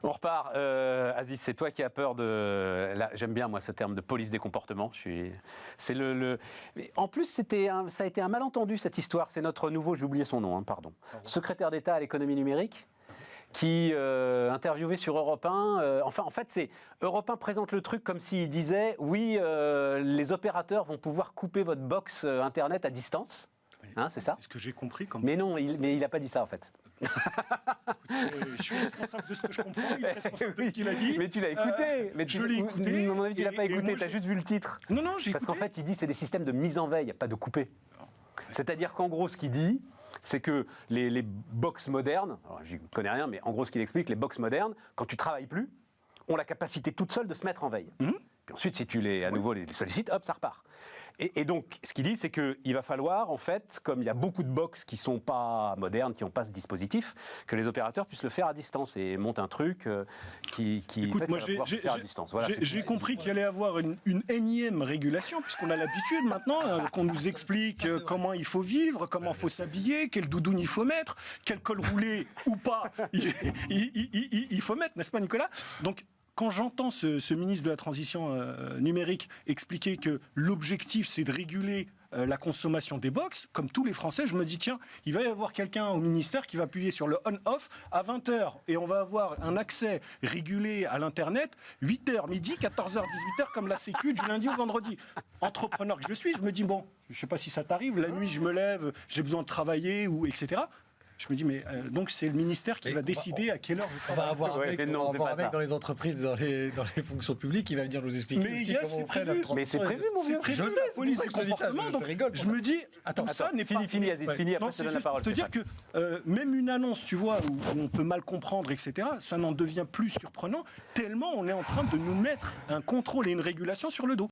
On repart. Aziz, c'est toi qui as peur de... Là, j'aime bien, moi, ce terme de police des comportements. C'est En plus, ça a été un malentendu, cette histoire. C'est notre nouveau, j'ai oublié son nom, pardon. Secrétaire d'État à l'économie numérique, qui interviewé sur Europe 1. En fait, Europe 1 présente le truc comme s'il disait « Oui, les opérateurs vont pouvoir couper votre box Internet à distance. » C'est ça ? C'est ce que j'ai compris. Mais non, il n'a pas dit ça, en fait. Je suis responsable de ce que je comprends, il est responsable de ce qu'il a dit. Mais tu l'as écouté. Je l'ai écouté. À mon avis, tu ne l'as pas écouté, tu as juste vu le titre. Non, j'ai Parce écouté. qu'en fait, il dit c'est des systèmes de mise en veille, pas de couper. C'est-à-dire qu'en gros, ce qu'il dit, c'est que les box modernes, alors je ne connais rien, mais en gros, ce qu'il explique, les box modernes, quand tu ne travailles plus, ont la capacité toute seule de se mettre en veille. Puis ensuite, si tu à nouveau les sollicites, hop, ça repart. Et donc, ce qu'il dit, c'est qu'il va falloir, en fait, comme il y a beaucoup de box qui ne sont pas modernes, qui n'ont pas ce dispositif, que les opérateurs puissent le faire à distance et montent un truc qui Écoute, fait que moi, ça va pouvoir se faire à distance. Voilà, j'ai compris qu'il allait y avoir une énième régulation, puisqu'on a l'habitude maintenant qu'on nous explique comment il faut vivre, comment il faut s'habiller, quel doudoune il faut mettre, quel col roulé ou pas il faut mettre, n'est-ce pas, Nicolas ? Donc, quand j'entends ce ministre de la Transition numérique expliquer que l'objectif, c'est de réguler la consommation des box, comme tous les Français, je me dis, tiens, il va y avoir quelqu'un au ministère qui va appuyer sur le on-off à 20h, et on va avoir un accès régulé à l'Internet, 8h, midi, 14h, 18h, comme la Sécu du lundi au vendredi. Entrepreneur que je suis, je me dis, bon, je ne sais pas si ça t'arrive, la nuit, je me lève, j'ai besoin de travailler, etc. Je me dis, mais donc c'est le ministère qui va décider à quelle heure vous travaillez. On va avoir un mec dans les entreprises, dans les fonctions publiques, qui va venir nous expliquer aussi comment on fait notre transition. Mais c'est prévu, mon vieux. Je sais, la police du comportement. Donc je me dis, tout ça n'est pas... Fini, Aziz, fini, après je te donne la parole. C'est juste pour te dire que même une annonce, tu vois, où on peut mal comprendre, etc., ça n'en devient plus surprenant, tellement on est en train de nous mettre un contrôle et une régulation sur le dos.